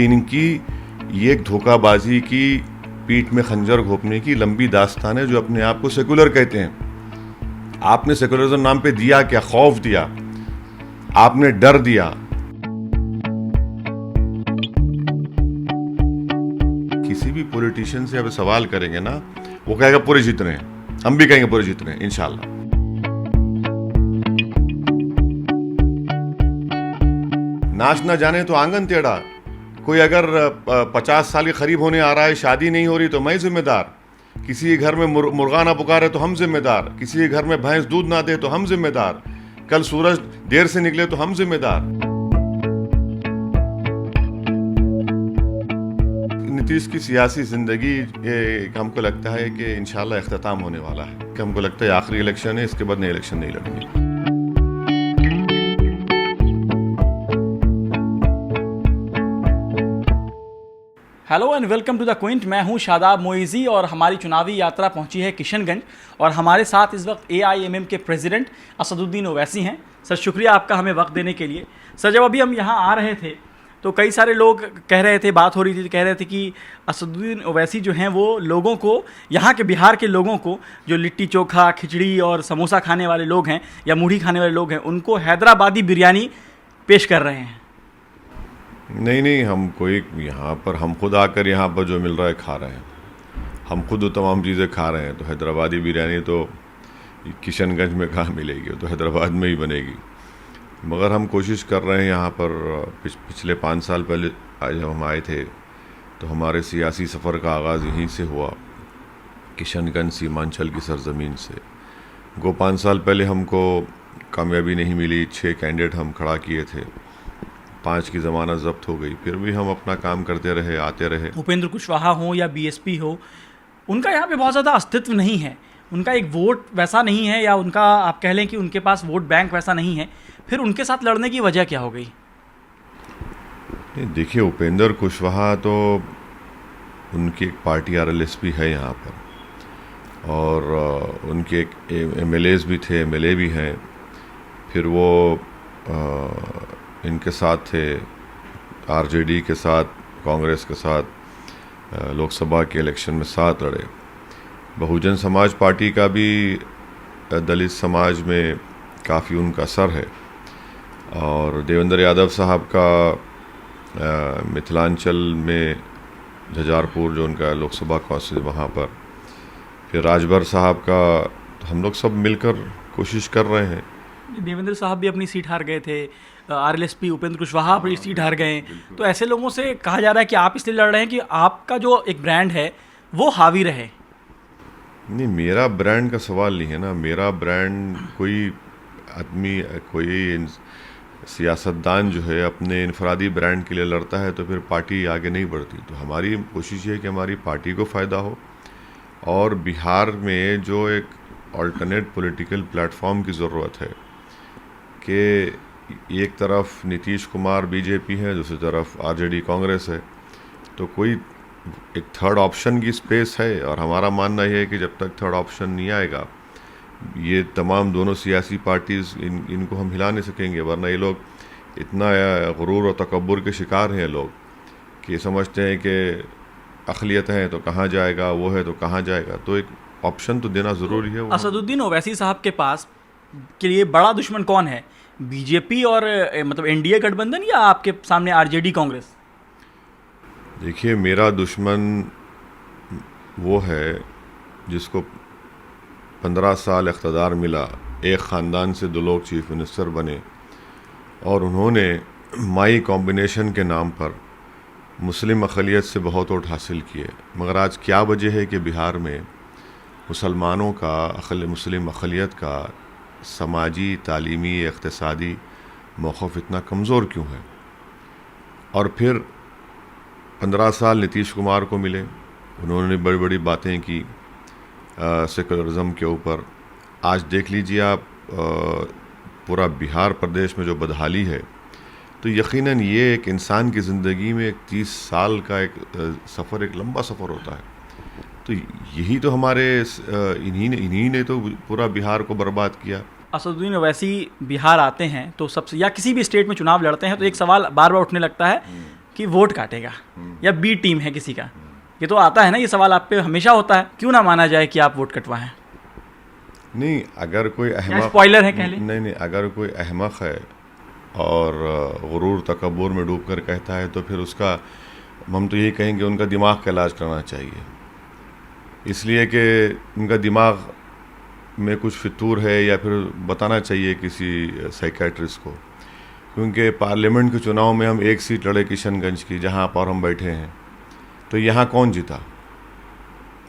इनकी ये एक धोखाबाजी की, पीठ में खंजर घोंपने की लंबी दास्तान है, जो अपने आप को सेकुलर कहते हैं। आपने सेकुलरिज्म नाम पे दिया क्या? खौफ दिया, आपने डर दिया। किसी भी पॉलिटिशियन से अब सवाल करेंगे ना, वो कहेगा पूरे जीत रहे हैं, हम भी कहेंगे पूरे जीत रहे हैं इंशाल्लाह। नाच ना जाने तो आंगन टेढ़ा। कोई अगर 50 साल के करीब होने आ रहा है, शादी नहीं हो रही तो मैं जिम्मेदार। किसी के घर में मुर्गा ना पुकारे तो हम जिम्मेदार। किसी के घर में भैंस दूध ना दे तो हम जिम्मेदार। कल सूरज देर से निकले तो हम जिम्मेदार। नीतीश की सियासी जिंदगी हमको लगता है कि इंशाल्लाह इख्तिताम होने वाला है। हमको लगता है आखिरी इलेक्शन है, इसके बाद नए इलेक्शन नहीं लड़ेंगे। Hello and welcome to the Quint. मैं हूं शादाब मोइज़ी और हमारी चुनावी यात्रा पहुंची है किशनगंज और हमारे साथ इस वक्त AIMM के प्रेसिडेंट असदुद्दीन ओवैसी हैं। सर शुक्रिया आपका हमें वक्त देने के लिए। सर जब अभी हम यहां आ रहे थे तो कई सारे लोग कह रहे थे, बात हो रही थी, कह रहे थे कि असदुद्दीन ओवैसी जो हैं वो लोगों को, यहाँ के बिहार के लोगों को, जो लिट्टी चोखा, खिचड़ी और समोसा खाने वाले लोग हैं या मूढ़ी खाने वाले लोग हैं, उनको हैदराबादी बिरयानी पेश कर रहे हैं। नहीं, हम कोई यहाँ पर, हम खुद आकर यहाँ पर जो मिल रहा है खा रहे हैं। हम खुद तमाम चीज़ें खा रहे हैं। तो हैदराबादी बिरयानी तो किशनगंज में कहाँ मिलेगी, वो तो हैदराबाद में ही बनेगी। मगर हम कोशिश कर रहे हैं यहाँ पर। पिछले 5 साल पहले जब हम आए थे तो हमारे सियासी सफ़र का आगाज़ यहीं से हुआ, किशनगंज सीमांचल की सरजमीन से। 5 साल पहले हमको कामयाबी नहीं मिली। 6 कैंडिडेट हम खड़ा किए थे, 5 की ज़मानत ज़ब्त हो गई। फिर भी हम अपना काम करते रहे, आते रहे। उपेंद्र कुशवाहा हो या BSP हो, उनका यहाँ पे बहुत ज़्यादा अस्तित्व नहीं है। उनका एक वोट वैसा नहीं है, या उनका आप कह लें कि उनके पास वोट बैंक वैसा नहीं है। फिर उनके साथ लड़ने की वजह क्या हो गई? देखिए, उपेंद्र कुशवाहा तो उनकी एक पार्टी RLSP है यहाँ पर, और उनके एक MLAs भी थे, MLA भी हैं। फिर वो इनके साथ थे, RJD के साथ, कांग्रेस के साथ लोकसभा के इलेक्शन में साथ लड़े। बहुजन समाज पार्टी का भी दलित समाज में काफ़ी उनका असर है। और देवेंद्र यादव साहब का मिथिलांचल में झंझारपुर जो उनका लोकसभा काउंसिल, वहाँ पर। फिर राजभर साहब का, हम लोग सब मिलकर कोशिश कर रहे हैं। देवेंद्र साहब भी अपनी सीट हार गए थे, RLSP उपेंद्र कुशवाहा अपनी सीट हार गए। तो ऐसे लोगों से कहा जा रहा है कि आप इसलिए लड़ रहे हैं कि आपका जो एक ब्रांड है वो हावी रहे। नहीं, मेरा ब्रांड का सवाल नहीं है ना। मेरा ब्रांड, कोई आदमी, कोई सियासतदान जो है अपने इनफरादी ब्रांड के लिए लड़ता है तो फिर पार्टी आगे नहीं बढ़ती। तो हमारी कोशिश ये है कि हमारी पार्टी को फ़ायदा हो, और बिहार में जो एक अल्टरनेट पॉलिटिकल प्लेटफॉर्म की ज़रूरत है कि एक तरफ नीतीश कुमार BJP है, दूसरी तरफ RJD कांग्रेस है, तो कोई एक थर्ड ऑप्शन की स्पेस है। और हमारा मानना यह है कि जब तक थर्ड ऑप्शन नहीं आएगा, ये तमाम दोनों सियासी पार्टीज़ इनको हम हिला नहीं सकेंगे। वरना ये लोग इतना गुरूर और तकब्बुर के शिकार हैं लोग, कि समझते हैं कि अक़लियत है तो कहाँ जाएगा, वो है तो कहाँ जाएगा। तो एक ऑप्शन तो देना ज़रूरी है। असदुद्दीन ओवैसी साहब के पास के लिए बड़ा दुश्मन कौन है? BJP और मतलब NDA गठबंधन, या आपके सामने RJD कांग्रेस? देखिए, मेरा दुश्मन वो है जिसको 15 साल इक़्तिदार मिला, एक ख़ानदान से 2 लोग चीफ मिनिस्टर बने, और उन्होंने माई कॉम्बिनेशन के नाम पर मुस्लिम अक़लियत से बहुत वोट हासिल किए। मगर आज क्या वजह है कि बिहार में मुसलमानों का, मुस्लिम अक़लियत का समाजी, तालीमी, इक़्तिसादी मौक़िफ़ इतना कमज़ोर क्यों है? और फिर 15 साल नीतीश कुमार को मिले, उन्होंने बड़ी बड़ी बातें की सेकुलरिज्म के ऊपर। आज देख लीजिए आप, पूरा बिहार प्रदेश में जो बदहाली है, तो यकीनन ये एक इंसान की ज़िंदगी में एक 30 साल का एक सफ़र, एक लंबा सफ़र होता है। तो यही तो हमारे इन्हीं ने तो पूरा बिहार को बर्बाद किया। असदुद्दीन ओवैसी बिहार आते हैं तो सबसे, या किसी भी स्टेट में चुनाव लड़ते हैं तो एक सवाल बार बार उठने लगता है कि वोट काटेगा या बी टीम है किसी का, ये तो आता है ना, ये सवाल आप पे हमेशा होता है, क्यों ना माना जाए कि आप वोट कटवाएं? नहीं, अगर कोई अहमक, स्पॉइलर है कह लें। नहीं, अगर कोई अहमक है और गुरूर तकब्बुर में डूब कर कहता है तो फिर उसका, हम तो यही कहेंगे उनका दिमाग का इलाज करना चाहिए, इसलिए कि उनका दिमाग में कुछ फितूर है, या फिर बताना चाहिए किसी साइकेट्रिस्ट को, क्योंकि पार्लियामेंट के चुनाव में हम एक सीट लड़े किशनगंज की, जहां पर हम बैठे हैं, तो यहाँ कौन जीता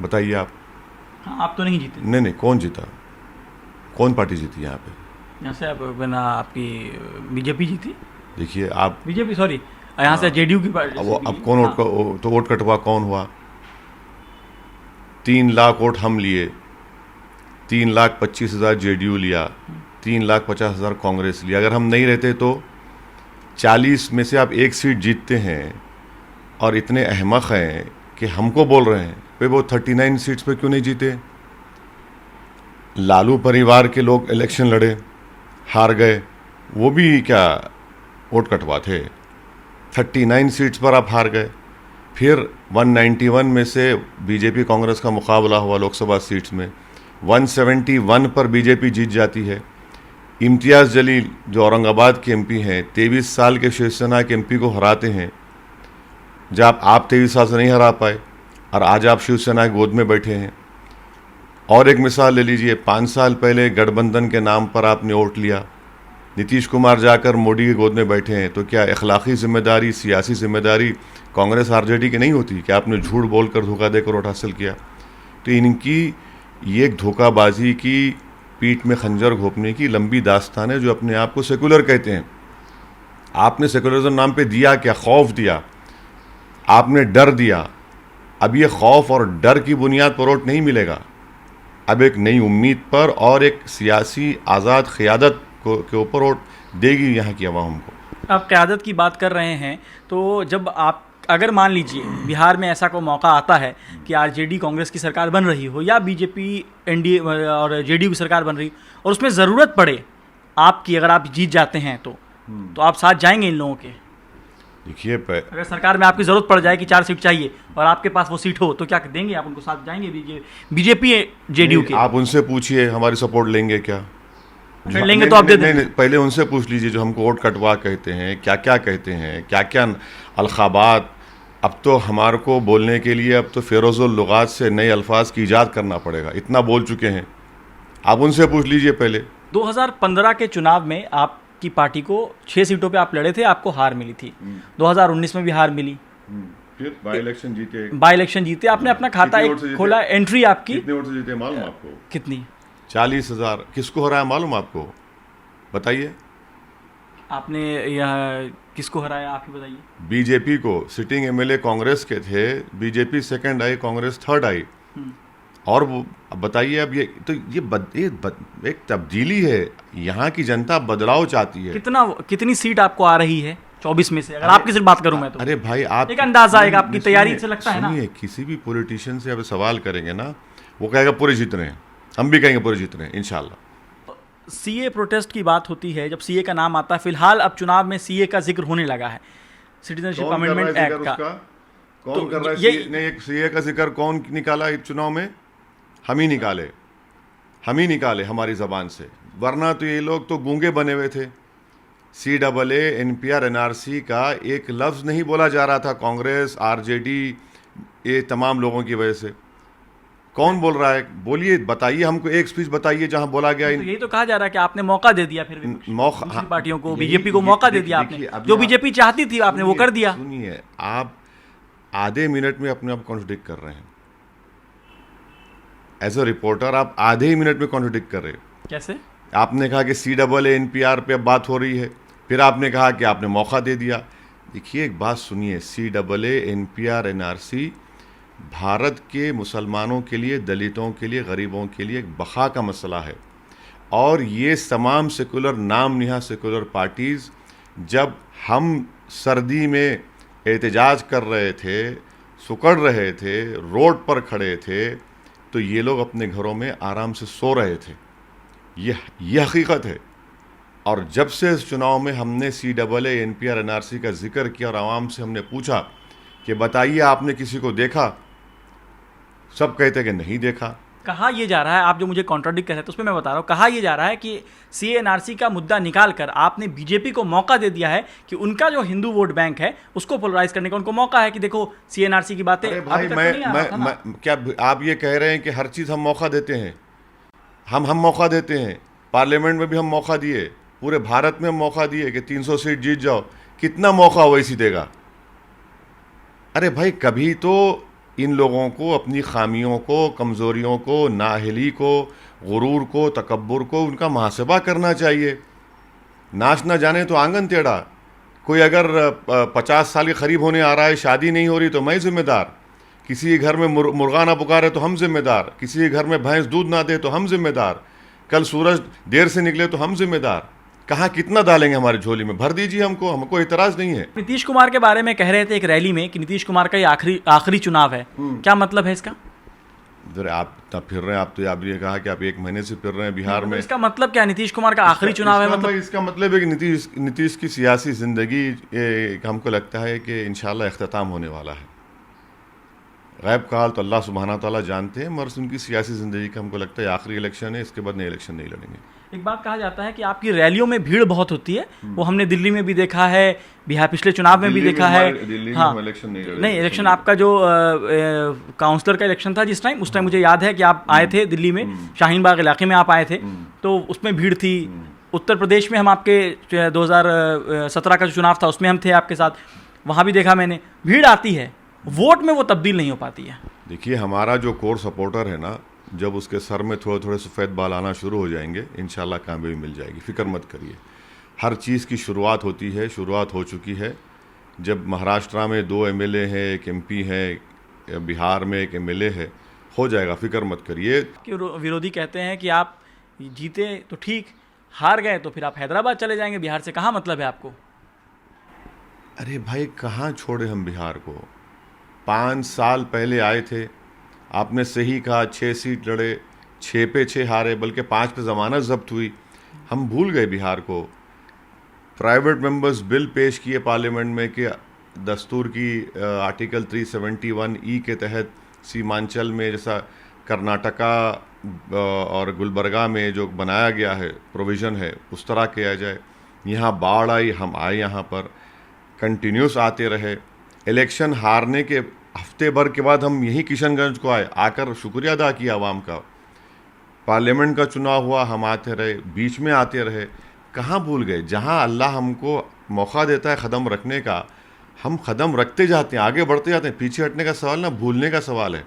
बताइए आप? हाँ, आप तो नहीं जीते। नहीं, कौन जीता? कौन पार्टी जीती यहाँ पे? यहाँ से बिना आपकी बीजेपी जीती। देखिए आप, बीजेपी सॉरी, यहाँ से जेडीयू की पार्टी। अब कौन तो वोट कटवा कौन हुआ? 3 लाख वोट हम लिए, 3,25,000 जेडीयू लिया, 3,50,000 कांग्रेस लिया। अगर हम नहीं रहते तो 40 में से आप एक सीट जीतते हैं, और इतने अहमक हैं कि हमको बोल रहे हैं भाई वो 39 सीट्स पे क्यों नहीं जीते? लालू परिवार के लोग इलेक्शन लड़े, हार गए, वो भी क्या वोट कटवा थे? 39 सीट्स पर आप हार गए। फिर 191 में से बीजेपी कांग्रेस का मुकाबला हुआ लोकसभा सीट्स में, 171 पर बीजेपी जीत जाती है। इम्तियाज़ जलील जो औरंगाबाद के एमपी हैं, 23 साल के शिवसेना के एमपी को हराते हैं, जब आप 23 साल से नहीं हरा पाए और आज आप शिवसेना की गोद में बैठे हैं। और एक मिसाल ले लीजिए, 5 साल पहले गठबंधन के नाम पर आपने वोट लिया, नीतीश कुमार जाकर मोदी की गोद में बैठे हैं, तो क्या इखलाकी जिम्मेदारी, सियासी जिम्मेदारी कांग्रेस आरजेडी की नहीं होती कि आपने झूठ बोलकर, धोखा देकर वोट हासिल किया? तो इनकी ये एक धोखाबाजी की, पीठ में खंजर घोंपने की लंबी दास्तान है, जो अपने आप को सेकुलर कहते हैं। आपने सेकुलरिज्म नाम पे दिया क्या? खौफ दिया, आपने डर दिया। अब ये खौफ और डर की बुनियाद पर वोट नहीं मिलेगा, अब एक नई उम्मीद पर और एक सियासी आज़ाद क़यादत के ऊपर वोट देगी यहाँ की आवाम को। आप क़यादत की बात कर रहे हैं, तो जब आप, अगर मान लीजिए बिहार में ऐसा कोई मौका आता है कि आरजेडी कांग्रेस की सरकार बन रही हो, या बीजेपी एनडीए और जेडीयू की सरकार बन रही हो, और उसमें ज़रूरत पड़े आपकी, अगर आप जीत जाते हैं तो आप साथ जाएंगे इन लोगों के? देखिए, अगर सरकार में आपकी ज़रूरत पड़ जाए कि 4 सीट चाहिए और आपके पास वो सीट हो, तो क्या देंगे आप उनको, साथ जाएंगे बीजेपी जेडीयू के? आप उनसे पूछिए हमारी सपोर्ट लेंगे क्या? लेंगे तो आप दे देंगे। पहले उनसे पूछ लीजिए जो हमको वोट कटवा कहते हैं, क्या क्या कहते हैं, क्या क्या अलखाबात। अब तो हमारे को बोलने के लिए अब तो फेरोज़ुल लुगात से नए अल्फाज की ईजाद करना पड़ेगा, इतना बोल चुके हैं। आप उनसे पूछ लीजिए पहले। 2015 के चुनाव में आपकी पार्टी को 6 सीटों पे आप लड़े थे, आपको हार मिली थी। 2019 में भी हार मिली, फिर बाई इलेक्शन जीते। बाई इलेक्शन जीते, आपने अपना खाता एक खोला, एंट्री आपकी कितने वोट से जीते मालूम आपको? कितनी? 40,000। किसको हराया मालूम आपको? बताइए। आपने यह किसको हराया, आप ही बताइए। बीजेपी को। सिटिंग एमएलए कांग्रेस के थे, बीजेपी सेकंड आई, कांग्रेस थर्ड आई। और वो अब बताइए, अब ये तो एक तब्दीली है, यहाँ की जनता बदलाव चाहती है। कितनी सीट आपको आ रही है 24 में से, अगर आपकी सिर्फ बात करूं मैं तो? अरे भाई, आप एक अंदाजा आएगा, आपकी तैयारी से लगता है ना। किसी भी पॉलिटिशियन से अब सवाल करेंगे ना, वो कहेगा पूरे जीत रहे हैं, हम भी कहेंगे पूरे जीत रहे हैं इंशाल्लाह। सीए प्रोटेस्ट की बात होती है, जब सीए का नाम आता है, फिलहाल अब चुनाव में सीए का जिक्र होने लगा है, सिटीजनशिप अमेंडमेंट एक्ट का। कौन कर रहा है सीए का जिक्र? कौन निकाला इस चुनाव में? हम ही निकाले हमारी ज़बान से, वरना तो ये लोग तो गूंगे बने हुए थे। CAA, NPR, NRC का एक लफ्ज़ नहीं बोला जा रहा था कांग्रेस, आरजेडी, ये तमाम लोगों की वजह से। कौन बोल रहा है? बोलिए, बताइए हमको, एक स्पीच बताइए जहां बोला गया। तो यही तो कहा जा रहा है कि आपने मौका दे दिया, फिर भी दूसरी पार्टियों को, बीजेपी को मौका दे दिया आपने, जो बीजेपी चाहती थी आपने वो कर दिया। सुनिए, आप आधे मिनट में अपने आप कॉन्ट्रडिक्ट कर रहे हैं। एज अ रिपोर्टर आप आधे ही मिनट में कॉन्ट्रडिक्ट कर रहे हो। कैसे? आपने कहा कि CAA, NPR पे अब बात हो रही है, फिर आपने कहा कि आपने मौका दे दिया। देखिए, एक बात सुनिए, CAA, NPR, NRC भारत के मुसलमानों के लिए, दलितों के लिए, गरीबों के लिए एक बका का मसला है। और ये तमाम सेकुलर, नाम निहा सेकुलर पार्टीज़, जब हम सर्दी में एहतजाज कर रहे थे, सुकड़ रहे थे, रोड पर खड़े थे, तो ये लोग अपने घरों में आराम से सो रहे थे। ये हकीकत है। और जब से इस चुनाव में हमने CAA NPR NRC का जिक्र किया और आवाम से हमने पूछा कि बताइए आपने किसी को देखा, सब कहते कि नहीं देखा। कहा ये जा रहा है, आप जो मुझे कॉन्ट्राडिक्ट कर रहे थे उस पर मैं बता रहा हूँ, कहा ये जा रहा है कि CANRC का मुद्दा निकाल कर आपने बीजेपी को मौका दे दिया है कि उनका जो हिंदू वोट बैंक है उसको पोलराइज करने का उनको मौका है कि देखो CANRC की बातें। अरे भाई, अभी तक तो नहीं आ रहा था ना। क्या आप ये कह रहे हैं कि हर चीज़ हम मौका देते हैं? हम मौका देते हैं। पार्लियामेंट में भी हम मौका दिए, पूरे भारत में हम मौका दिए कि 300 सीट जीत जाओ। कितना मौका ओवैसी देगा? अरे भाई, कभी तो इन लोगों को अपनी खामियों को, कमज़ोरियों को, नाअहली को, गुरूर को, तकब्बुर को उनका मुहासबा करना चाहिए। नाच ना जाने तो आंगन टेढ़ा। कोई अगर 50 साल के करीब होने आ रहा है, शादी नहीं हो रही तो मैं जिम्मेदार। किसी के घर में मुर्गा ना पुकारे तो हम जिम्मेदार। किसी के घर में भैंस दूध ना दे तो हम जिम्मेदार। कल सूरज देर से निकले तो हम जिम्मेदार। कहाँ कितना डालेंगे हमारी झोली में? भर दीजिए हमको इतराज़ नहीं है। नीतीश कुमार के बारे में कह रहे थे एक रैली में कि नीतीश कुमार का ये आखिरी चुनाव है, क्या मतलब है इसका? इधर आप तब फिर रहे हैं, आप ये कहा कि आप 1 महीने से फिर रहे हैं बिहार में। इसका मतलब क्या? नीतीश कुमार का आखिरी चुनाव है मतलब? इसका मतलब है कि नीतीश की सियासी ज़िंदगी हमको लगता है कि इंशाल्लाह इख्तिताम होने वाला है। गैब का हाल तो अल्लाह सुब्हाना तआला जानते हैं, मगर उनकी सियासी ज़िंदगी का हमको लगता है आखिरी इलेक्शन है, इसके बाद नए इलेक्शन नहीं लड़ेंगे। एक बात कहा जाता है कि आपकी रैलियों में भीड़ बहुत होती है, वो हमने दिल्ली में भी देखा है, बिहार पिछले चुनाव में भी देखा है। हाँ, नहीं, इलेक्शन आपका जो काउंसलर का इलेक्शन था जिस टाइम, उस टाइम मुझे याद है कि आप आए थे दिल्ली में, शाहीन बाग इलाके में आप आए थे, तो उसमें भीड़ थी। उत्तर प्रदेश में हम आपके 2017 का जो चुनाव था उसमें हम थे आपके साथ, वहाँ भी देखा मैंने, भीड़ आती है, वोट में वो तब्दील नहीं हो पाती है। देखिए, हमारा जो कोर सपोर्टर है ना, जब उसके सर में थोड़े थोड़े सफ़ेद बाल आना शुरू हो जाएंगे, इंशाल्लाह कामयाबी मिल जाएगी, फ़िक्र मत करिए। हर चीज़ की शुरुआत होती है, शुरुआत हो चुकी है। जब महाराष्ट्र में 2 MLA हैं, 1 MP है, बिहार में 1 MLA है, हो जाएगा, फ़िक्र मत करिए। कि विरोधी कहते हैं कि आप जीते तो ठीक, हार गए तो फिर आप हैदराबाद चले जाएंगे, बिहार से कहाँ मतलब है आपको? अरे भाई, कहाँ छोड़े हम बिहार को? 5 साल पहले आए थे, आपने सही कहा, 6 सीट लड़े, 6 पे 6 हारे, बल्कि 5 पे ज़मानत जब्त हुई। हम भूल गए बिहार को। प्राइवेट मेंबर्स बिल पेश किए पार्लियामेंट में कि दस्तूर की आर्टिकल 371E के तहत सीमांचल में, जैसा कर्नाटका और गुलबर्गा में जो बनाया गया है, प्रोविज़न है, उस तरह किया जाए। यहाँ बाढ़ आई, हम आए यहाँ पर, कंटिन्यूस आते रहे। इलेक्शन हारने के हफ्ते भर के बाद हम यही किशनगंज को आए, आकर शुक्रिया अदा किया आवाम का। पार्लियामेंट का चुनाव हुआ, हम आते रहे, बीच में आते रहे। कहाँ भूल गए? जहाँ अल्लाह हमको मौका देता है कदम रखने का, हम कदम रखते जाते हैं, आगे बढ़ते जाते हैं। पीछे हटने का सवाल ना, भूलने का सवाल है।